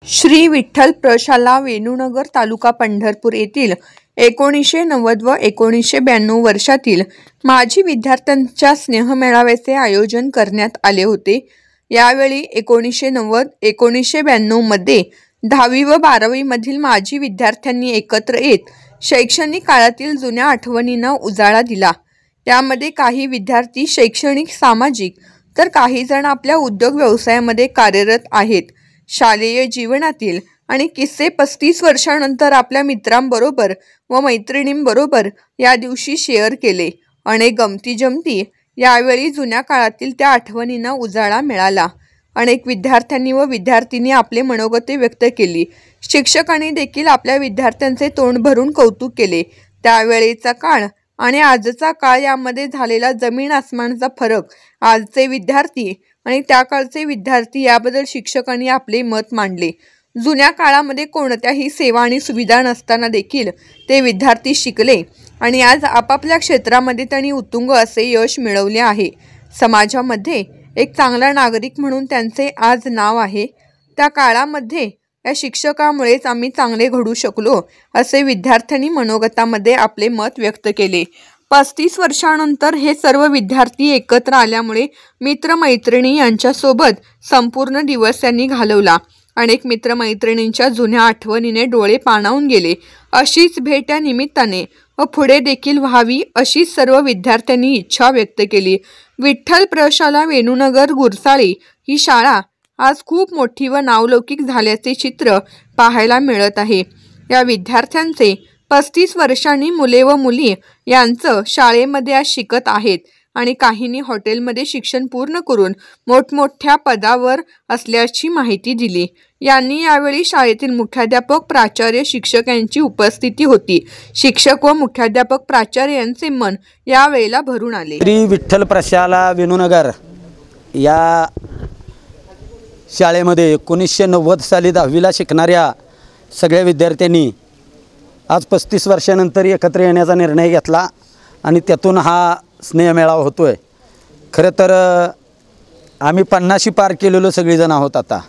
श्री विठ्ठल प्रशाला वेणूनगर तालुका पंढरपूर येथील 1990 व 1992 वर्षातील माजी विद्यार्थ्यांच्या स्नेहमेळाव्याचे आयोजन करण्यात आले होते। यावेळी 1990-1992 मध्ये 10वी व 12वी मधील माजी विद्यार्थ्यांनी एकत्र येत शैक्षणिक काळातील जुन्या आठवणींना उजाळा दिला। त्यामध्ये काही विद्यार्थी शैक्षणिक, सामाजिक तर काही जण आपल्या उद्योग व्यवसायामध्ये कार्यरत आहेत। शालेय जीवनातील आणि किस्से 35 वर्षांनंतर आपल्या मित्रांबरोबर व मैत्रिणींबरोबर या दिवशी शेअर केले। अनेक गमती-जमती यावेळी जुन्या काळातील त्या आठवणींना उजाळा मिळाला। अनेक विद्यार्थ्यांनी व विद्यार्थिनी आपले मनोगते व्यक्त केली। शिक्षकांनी देखील आपल्या विद्यार्थ्यांचे तोंड भरून कौतुक केले। त्यावेळेचा काळ आणि आजचा काळ यामध्ये झालेला जमीन आसमानाचा फरक, आजचे विद्यार्थी आणि त्या काळचे विद्यार्थी याबद्दल शिक्षकांनी आपले मत मांडले। जुन्या काळामध्ये कोणत्याही सेवा आणि सुविधा नसताना देखील ते विद्यार्थी शिकले आणि आज आपापल्या क्षेत्रामध्ये त्यांनी उत्तुंग असे यश मिळवले आहे। समाजामध्ये एक चांगला नागरिक म्हणून त्यांचे आज नाव आहे। त्या काळामध्ये या शिक्षकामुळेच आम्ही चांगले घडू शकलो असे विद्यार्थ्यांनी मनोगतामध्ये आपले मत व्यक्त केले। 35 वर्षांनंतर हे सर्व विद्यार्थी एकत्र आल्यामुळे मित्रमैत्रिणी यांच्यासोबत संपूर्ण दिवस त्यांनी घालवला। अनेक मित्रमैत्रिणींच्या जुन्या आठवणीने डोळे पाणावून गेले। अशीच भेट या निमित्ताने व पुढे देखील व्हावी अशी सर्व विद्यार्थ्यांनी इच्छा व्यक्त केली। विठ्ठल प्रशाला वेणूनगर गुरसाळी ही शाळा आज खूप मोठी व नावलौकिक झाल्याचे चित्र पाहायला मिळत आहे। या विद्यार्थ्यांचे 35 वर्षांनी मुले व मुली यांचं शाळेमध्ये आज शिकत आहेत आणि काहींनी हॉटेलमध्ये शिक्षण पूर्ण करून मोठमोठ्या पदावर असल्याची माहिती दिली। यांनी यावेळी शाळेतील मुख्याध्यापक, प्राचार्य, शिक्षक यांची उपस्थिती होती। शिक्षक व मुख्याध्यापक, प्राचार्य यांचे मन यावेळेला भरून आले। श्री विठ्ठल प्रशाला वेणूनगर या शाळेमध्ये 1990 साली 10वीला शिकणाऱ्या सगळ्या विद्यार्थ्यांनी आज 35 वर्षानंतर एकत्र येण्याचा निर्णय घेतला आणि त्यातून हा स्नेहमेळावा होतो आहे। खरं तर आम्ही 50शी पार केलेलो सगळेजण आहोत आता,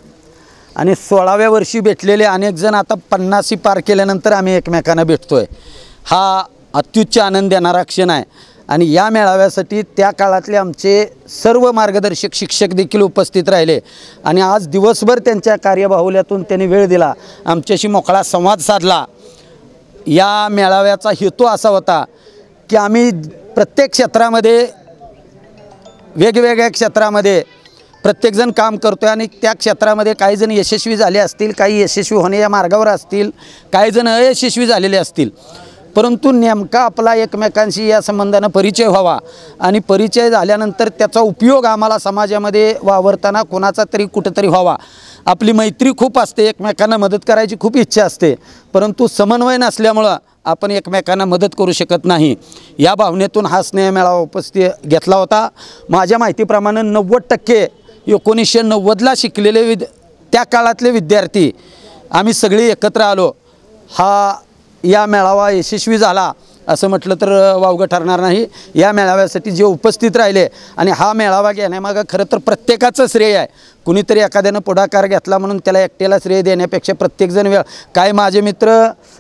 आणि 16व्या वर्षी भेटलेले अनेक जण आता 50शी पार केल्यानंतर आम्ही एकमेकांना भेटतो आहे। हा अत्युच्च आनंद देणारा क्षण आहे आणि या मेळाव्यासाठी त्या काळातले आमचे सर्व मार्गदर्शक शिक्षक देखील उपस्थित राहिले आणि आज दिवसभर त्यांच्या कार्यबाहुल्यातून त्यांनी वेळ दिला, आमच्याशी मोकळा संवाद साधला। या मेळाव्याचा हेतू असा होता की आम्ही प्रत्येक क्षेत्रामध्ये, वेगवेगळ्या क्षेत्रामध्ये प्रत्येकजण काम करतो आहे आणि त्या क्षेत्रामध्ये काही जण यशस्वी झाले असतील, काही यशस्वी होण्याच्या मार्गावर असतील, काही जण अयशस्वी झालेले असतील, परंतु नेमका आपला एकमेकांशी या संबंधानं परिचय व्हावा आणि परिचय झाल्यानंतर त्याचा उपयोग आम्हाला समाजामध्ये वावरताना कोणाचा तरी कुठंतरी व्हावा। आपली मैत्री खूप असते, एकमेकांना मदत करायची खूप इच्छा असते, परंतु समन्वय नसल्यामुळं आपण एकमेकांना मदत करू शकत नाही। या भावनेतून हा स्नेहमेळावा उपस्थित घेतला होता। माझ्या माहितीप्रमाणे 90% 1990ला शिकलेले त्या काळातले विद्यार्थी आम्ही सगळे एकत्र आलो। या मेळावा यशस्वी झाला असं म्हटलं तर वावगं ठरणार नाही। या मेळाव्यासाठी जे उपस्थित राहिले आणि हा मेळावा घेण्यामागं खरं तर प्रत्येकाचं श्रेय आहे। कुणीतरी एखाद्यानं पुढाकार घेतला म्हणून त्याला एकट्याला श्रेय देण्यापेक्षा प्रत्येकजण काय माझे मित्र,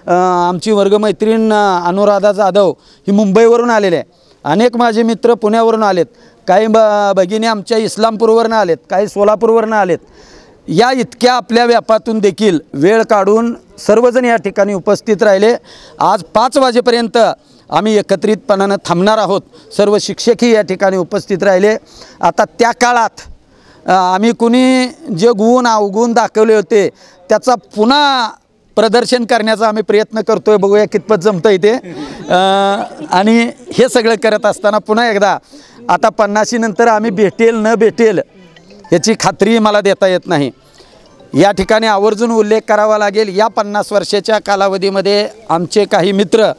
आमची वर्गमैत्रीण अनुराधा जाधव ही मुंबईवरून आलेले आहे, अनेक माझे मित्र पुण्यावरून आलेत, काही भगिनी आमच्या इस्लामपूरवरून आलेत, काही सोलापूरवरून आलेत। या इतक्या आपल्या व्यापातून देखील वेळ काढून सर्वजण या ठिकाणी उपस्थित राहिले। आज 5 वाजेपर्यंत आम्ही एकत्रितपणानं थांबणार आहोत। सर्व शिक्षकही या ठिकाणी उपस्थित राहिले। आता त्या काळात आम्ही कुणी जे गुण अवगुण दाखवले होते त्याचा पुन्हा प्रदर्शन करण्याचा आम्ही प्रयत्न करतोय, बघूया कितपत जमतं ते। आणि हे सगळं करत असताना पुन्हा एकदा आता 50शी नंतर आम्ही भेटेल न भेटेल याची खात्री मला देता येत नाही। या ठिकाणी आवर्जून उल्लेख करावा लागेल, या 50 वर्षाच्या कालावधीमध्ये आमचे काही मित्र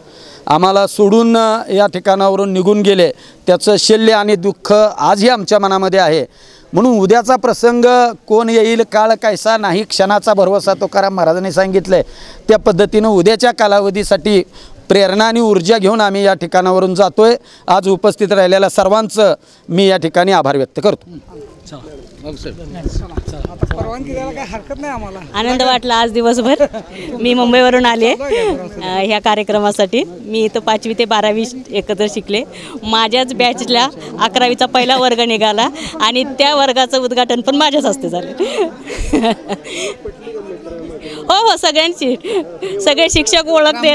आम्हाला सोडून या ठिकाणावरून निघून गेले। त्याचं शल्य आणि दुःख आजही आमच्या मनामध्ये आहे। म्हणून उद्याचा प्रसंग कोण येईल, काळ कैसा नाही, क्षणाचा भरवसा तुकाराम महाराजांनी सांगितलं आहे, त्या पद्धतीनं उद्याच्या कालावधीसाठी प्रेरणा आणि ऊर्जा घेऊन आम्ही या ठिकाणावरून जातोय। आज उपस्थित राहिलेल्या सर्वांचं मी या ठिकाणी आभार व्यक्त करतो। परवानगी द्यायला काही हरकत नाही आम्हाला. आनंद वाटला आज दिवसभर. मी मुंबईवरून आले ह्या कार्यक्रमासाठी. मी इथं 5वी ते 12वी एकत्र शिकले. माझ्याच बॅचला 11वीचा पहिला वर्ग निघाला आणि त्या वर्गाचं उद्घाटन पण माझ्याच हस्ते झाले. हो सगळ्यांची, सगळे शिक्षक ओळखते.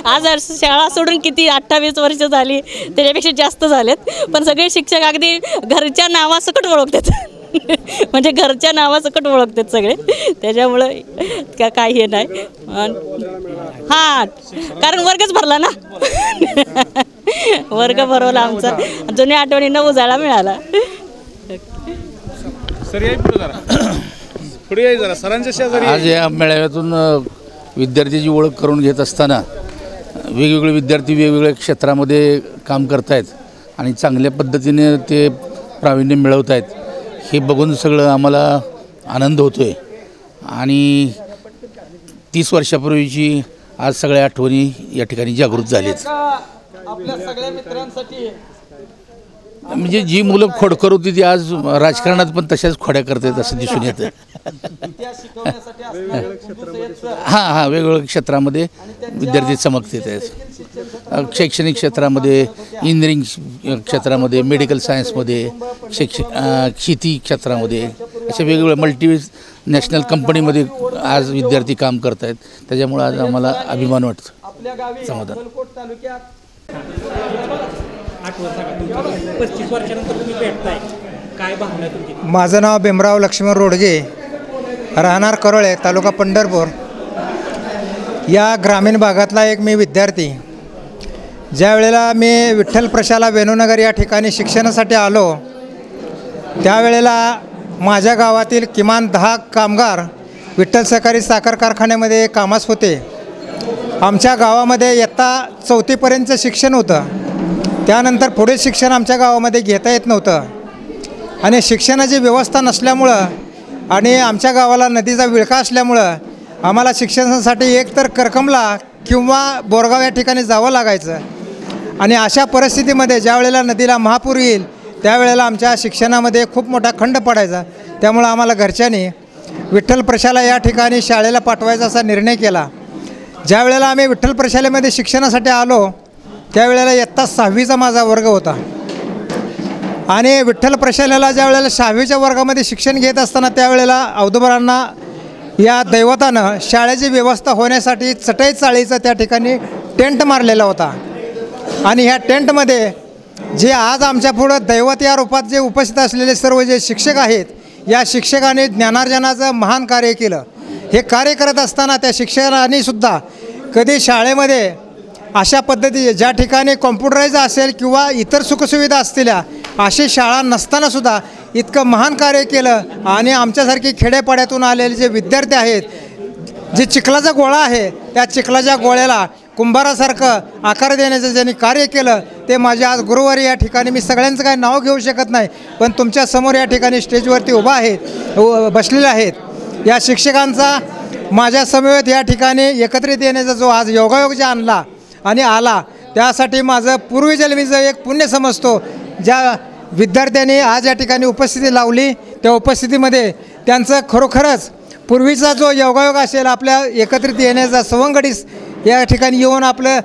आज शाळा सोडून किती 28 वर्ष झाली, त्याच्यापेक्षा जास्त झालेत. पण सगळे शिक्षक अगदी घरच्या नावासकट ओळखतात. म्हणजे घरच्या नावासकट ओळखतात सगळे. त्याच्यामुळं काही हे नाही. हां, कारण वर्गच भरला ना. वर्ग भरवला आमचा. जुन्या आठवणींना उजाळा मिळाला. आज या मेळाव्यातून विद्यार्थ्याची ओळख करून घेत असताना वेगवेगळे विद्यार्थी वेगवेगळ्या क्षेत्रामध्ये काम करत आहेत आणि चांगल्या पद्धतीने ते प्रावीण्य मिळवत आहेत. हे बघून सगळं आम्हाला आनंद होतो आहे. आणि 30 वर्षापूर्वीची आज सगळ्या आठवणी या ठिकाणी जागृत झालीत. आपल्या सगळ्या मित्रांसाठी म्हणजे जी मुलं खोडकर होती ती आज राजकारणात पण तशाच खोड्या करतात असं दिसून येतं. हां, वेगवेगळ्या क्षेत्रामध्ये विद्यार्थी चमकतात आहेत. शैक्षणिक क्षेत्रामध्ये, इंजिनिअरिंग क्षेत्रामध्ये, मेडिकल सायन्समध्ये, शेती क्षेत्रामध्ये, अशा वेगवेगळ्या मल्टीनॅशनल कंपनीमध्ये आज विद्यार्थी काम करत आहेत. त्याच्यामुळे आज आम्हाला अभिमान वाटतो, समाधान. 35 वर्षानंतर तुम्ही भेटताय, काय भावना तुमची? माझं नाव भीमराव लक्ष्मण रोडगे, राहणार करोळे, तालुका पंढरपूर. या ग्रामीण भागातला एक मी विद्यार्थी. ज्या वेळेला मी विठ्ठल प्रशाला वेणूनगर या ठिकाणी शिक्षणासाठी आलो, त्यावेळेला माझ्या गावातील किमान 10 कामगार विठ्ठल सहकारी साखर कारखान्यामध्ये कामास होते. आमच्या गावामध्ये इयत्ता 4थीपर्यंतचं शिक्षण होतं. त्यानंतर पुढे शिक्षण आमच्या गावामध्ये घेता येत नव्हतं. आणि शिक्षणाची व्यवस्था नसल्यामुळं आणि आमच्या गावाला नदीचा विळखा असल्यामुळं आम्हाला शिक्षणासाठी एकतर करकमला किंवा बोरगाव या ठिकाणी जावं लागायचं. आणि अशा परिस्थितीमध्ये ज्या वेळेला नदीला महापूर येईल त्यावेळेला आमच्या शिक्षणामध्ये खूप मोठा खंड पडायचा. त्यामुळं आम्हाला घरच्यांनी विठ्ठल प्रशाला या ठिकाणी शाळेला पाठवायचा असा निर्णय केला. ज्या वेळेला आम्ही विठ्ठल प्रशालेमध्ये शिक्षणासाठी आलो त्यावेळेला इयत्ता 6वीचा माझा वर्ग होता. आणि विठ्ठल प्रशालेला ज्या वेळेला 6वीच्या वर्गामध्ये शिक्षण घेत असताना त्यावेळेला औदुंबरांना या दैवतानं शाळेची व्यवस्था होण्यासाठी चटई चाळीचा त्या ठिकाणी टेंट मारलेला होता. आणि ह्या टेंटमध्ये जे आज आमच्या पुढं दैवत या रूपात जे उपस्थित असलेले सर्व जे शिक्षक आहेत, या शिक्षकांनी ज्ञानार्जनाचं महान कार्य केलं. हे कार्य करत असताना त्या शिक्षकांनीसुद्धा कधी शाळेमध्ये अशा पद्धतीचे ज्या ठिकाणी कॉम्प्युटराईज असेल किंवा इतर सुखसुविधा असलेल्या अशी शाळा नसतानासुद्धा इतकं महान कार्य केलं. आणि आमच्यासारखी खेडेपाड्यातून आलेले जे विद्यार्थी आहेत, जे चिखलाचा गोळा आहे त्या चिखलाच्या गोळ्याला कुंभारासारखं आकार देण्याचं ज्यांनी कार्य केलं ते माझे आज गुरुवारी या ठिकाणी. मी सगळ्यांचं काही नाव घेऊ शकत नाही, पण तुमच्यासमोर या ठिकाणी स्टेजवरती उभा आहेत, बसलेले आहेत. या शिक्षकांचा माझ्या समवेत या ठिकाणी एकत्रित येण्याचा जो आज योगायोग जे आणला आणि आला, त्यासाठी माझं पूर्वजन्मीचं एक पुण्य समजतो. ज्या विद्यार्थ्यांनी आज या ठिकाणी उपस्थिती लावली त्या उपस्थितीमध्ये त्यांचं खरोखरच पूर्वीचा जो योगायोग असेल आपल्या एकत्रित येण्याचा, सवंगडी या ठिकाणी येऊन आपलं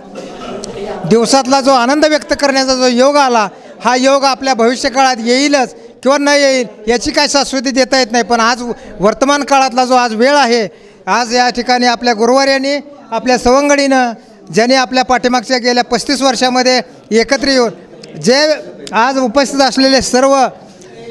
दिवसातला जो आनंद व्यक्त करण्याचा जो योग आला, हा योग आपल्या भविष्यकाळात येईलच किंवा न येईल याची काय शाश्वती देता येत नाही. पण आज वर्तमान काळातला जो आज वेळ आहे, आज या ठिकाणी आपल्या गुरुवार्यांनी, आपल्या सवंगडीनं, ज्यांनी आपल्या पाठीमागच्या गेल्या 35 वर्षामध्ये एकत्र येऊन जे आज उपस्थित असलेले सर्व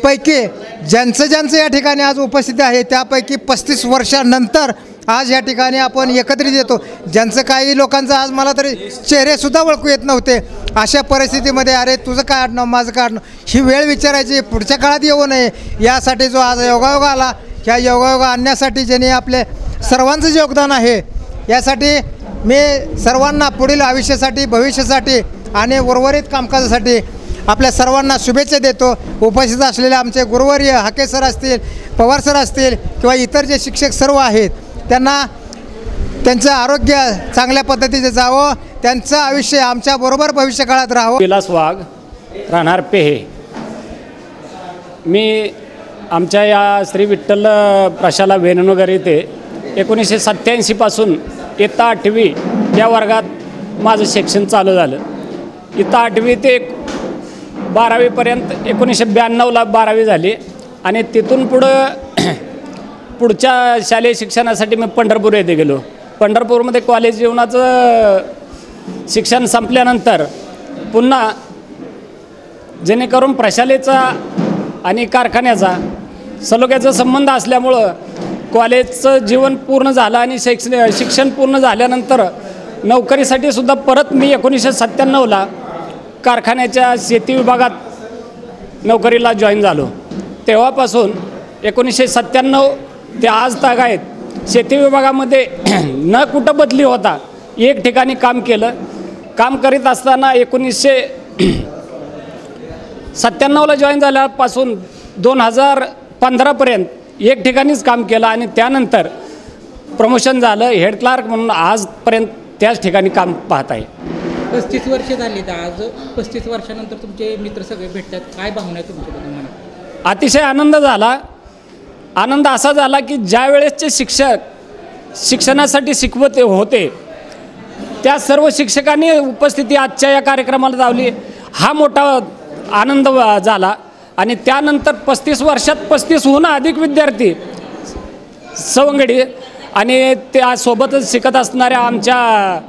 पैकी ज्यांचं या ठिकाणी आज उपस्थिती आहे त्यापैकी 35 वर्षानंतर आज या ठिकाणी आपण एकत्रित येतो. ज्यांचं काही लोकांचं आज मला तरी चेहरेसुद्धा ओळखू येत नव्हते. अशा परिस्थितीमध्ये अरे तुझं काय आडनाव, माझं काय आडनाव, ही वेळ विचारायची पुढच्या काळात येऊ नये यासाठी जो आज योगायोग आला, ह्या योगायोग आणण्यासाठी ज्यांनी आपले सर्वांचं जे योगदान आहे यासाठी मी सर्वांना पुढील आयुष्यासाठी, भविष्यासाठी आणि उर्वरित कामकाजासाठी आपल्या सर्वांना शुभेच्छा देतो. उपस्थित असलेले आमचे गुरुवर्य हाके सर असतील, पवार सर असतील किंवा इतर जे शिक्षक सर्व आहेत त्यांना त्यांचं आरोग्य चांगल्या पद्धतीचे जावं, त्यांचं आयुष्य आमच्याबरोबर भविष्यकाळात राहावं. विलास वाघ, राहणार पेहे. मी आमच्या या श्री विठ्ठल प्रशाला वेणनगर येथे 1987 पासून इयत्ता 8वी या वर्गात माझं शिक्षण चालू झालं. इयत्ता 8वी ते 12वीपर्यंत 1992ला 12वी झाली आणि तिथून पुढच्या शालेय शिक्षणासाठी मी पंढरपूर येथे गेलो. पंढरपूरमध्ये कॉलेज जीवनाचं शिक्षण संपल्यानंतर पुन्हा जेणेकरून प्रशालेचा आणि कारखान्याचा सलोख्याचा संबंध असल्यामुळं कॉलेजचं जीवन पूर्ण झालं आणि शिक्षण पूर्ण झाल्यानंतर नोकरीसाठी सुद्धा परत मी 1997ला कारखान्याच्या शेती विभागात नोकरीला जॉईन झालो. तेव्हापासून 1997 ते आज तागायत शेती विभागामध्ये न कुठं बदली होता एक ठिकाणी काम केलं. काम करीत असताना 1997ला जॉईन झाल्यापासून 2015पर्यंत एक ठिकाणीच काम केलं आणि त्यानंतर प्रमोशन झालं हेड क्लार्क म्हणून आजपर्यंत त्याच ठिकाणी काम पाहत आहे. 35 वर्ष झाली तर आज 35 वर्षानंतर तुमचे मित्र सगळे भेटतात, काय भावना आहे तुमच्याबद्दल मनात? अतिशय आनंद झाला. आनंद असा झाला की ज्या वेळेसचे शिक्षक शिक्षणासाठी शिकवत होते त्या सर्व शिक्षकांनी उपस्थिती आजच्या या कार्यक्रमाला लावली. हा मोठा आनंद झाला आणि त्यानंतर 35 वर्षात 35हून अधिक विद्यार्थी सवंगडी आणि त्यासोबतच शिकत असणाऱ्या आमच्या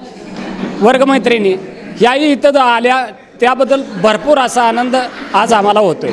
वर्गमैत्रिणी याही इथं आल्या. त्याबद्दल भरपूर असा आनंद आज आम्हाला होतोय.